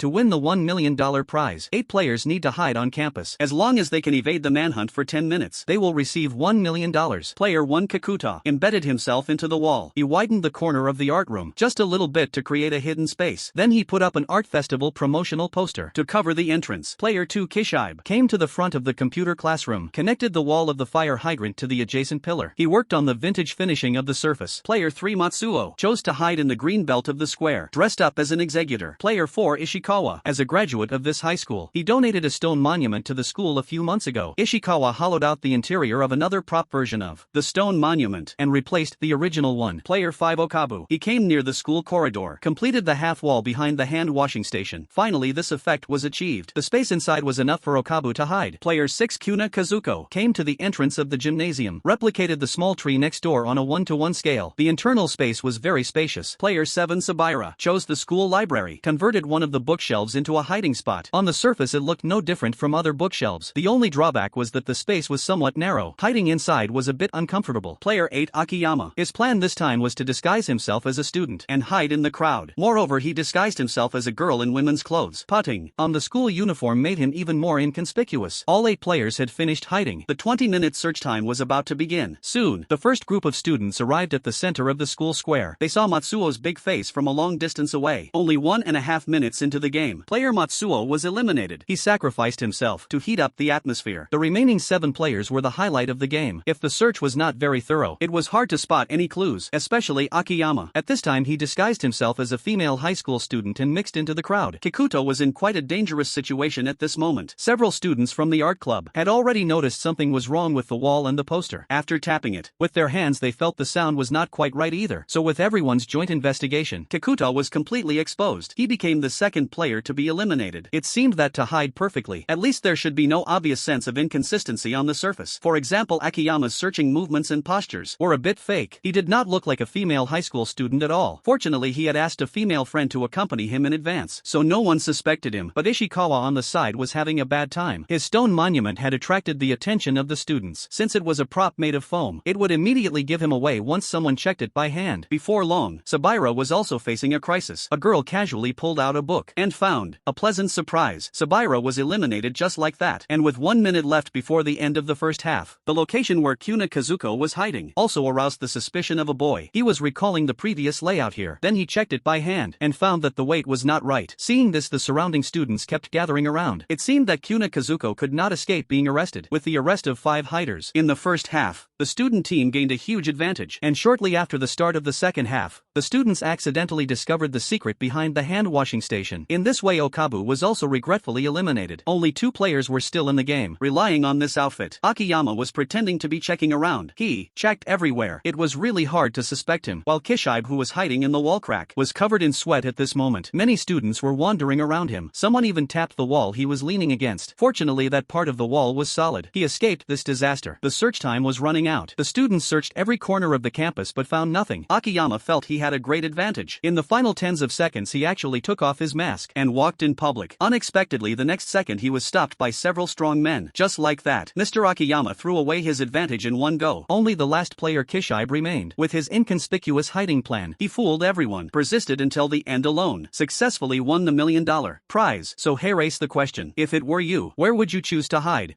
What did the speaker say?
To win the $1 million prize, 8 players need to hide on campus. As long as they can evade the manhunt for 10 minutes, they will receive $1 million. Player 1 Kakuta embedded himself into the wall. He widened the corner of the art room just a little bit to create a hidden space. Then he put up an art festival promotional poster to cover the entrance. Player 2 Kishibe came to the front of the computer classroom, connected the wall of the fire hydrant to the adjacent pillar. He worked on the vintage finishing of the surface. Player 3 Matsuo chose to hide in the green belt of the square, dressed up as an executor. Player 4 Ishikawa, as a graduate of this high school, he donated a stone monument to the school a few months ago. Ishikawa hollowed out the interior of another prop version of the stone monument and replaced the original one. Player 5 Okabu, he came near the school corridor, completed the half wall behind the hand washing station. Finally, this effect was achieved. The space inside was enough for Okabu to hide. Player 6 Kuna Kazuko came to the entrance of the gymnasium, replicated the small tree next door on a 1-to-1 scale. The internal space was very spacious. Player 7 Sabira chose the school library, converted one of the bookshelves into a hiding spot. On the surface it looked no different from other bookshelves. The only drawback was that the space was somewhat narrow. Hiding inside was a bit uncomfortable. Player 8 Akiyama, his plan this time was to disguise himself as a student and hide in the crowd. Moreover, he disguised himself as a girl in women's clothes. Putting on the school uniform made him even more inconspicuous. All 8 players had finished hiding. The 20-minute search time was about to begin. Soon, the first group of students arrived at the center of the school square. They saw Matsuo's big face from a long distance away. Only 1.5 minutes into the game, player Matsuo was eliminated. He sacrificed himself to heat up the atmosphere. The remaining 7 players were the highlight of the game. If the search was not very thorough, it was hard to spot any clues, especially Akiyama. At this time he disguised himself as a female high school student and mixed into the crowd. Kikuto was in quite a dangerous situation at this moment. Several students from the art club had already noticed something was wrong with the wall and the poster. After tapping it with their hands, they felt the sound was not quite right either. So with everyone's joint investigation, Kikuto was completely exposed. He became the second player to be eliminated. It seemed that to hide perfectly, at least there should be no obvious sense of inconsistency on the surface. For example, Akiyama's searching movements and postures were a bit fake. He did not look like a female high school student at all. Fortunately, he had asked a female friend to accompany him in advance, so no one suspected him. But Ishikawa on the side was having a bad time. His stone monument had attracted the attention of the students. Since it was a prop made of foam, it would immediately give him away once someone checked it by hand. Before long, Sabira was also facing a crisis. A girl casually pulled out a book and found a pleasant surprise. Sabira was eliminated just like that, and with 1 minute left before the end of the first half, the location where Kuna Kazuko was hiding also aroused the suspicion of a boy. He was recalling the previous layout here. Then he checked it by hand and found that the weight was not right. Seeing this, the surrounding students kept gathering around. It seemed that Kuna Kazuko could not escape being arrested. With the arrest of 5 hiders in the first half, the student team gained a huge advantage, and shortly after the start of the second half, the students accidentally discovered the secret behind the hand washing station. In this way, Okabu was also regretfully eliminated. Only 2 players were still in the game. Relying on this outfit, Akiyama was pretending to be checking around. He checked everywhere. It was really hard to suspect him, while Kishibe, who was hiding in the wall crack, was covered in sweat at this moment. Many students were wandering around him. Someone even tapped the wall he was leaning against. Fortunately, that part of the wall was solid. He escaped this disaster. The search time was running out. The students searched every corner of the campus but found nothing. Akiyama felt he had a great advantage. In the final tens of seconds, he actually took off his mask and walked in public. Unexpectedly, the next second he was stopped by several strong men. Just like that, Mr. Akiyama threw away his advantage in one go. Only the last player, Kishibe, remained. With his inconspicuous hiding plan, he fooled everyone, persisted until the end alone, successfully won the $1 million prize. So here race the question: if it were you, where would you choose to hide?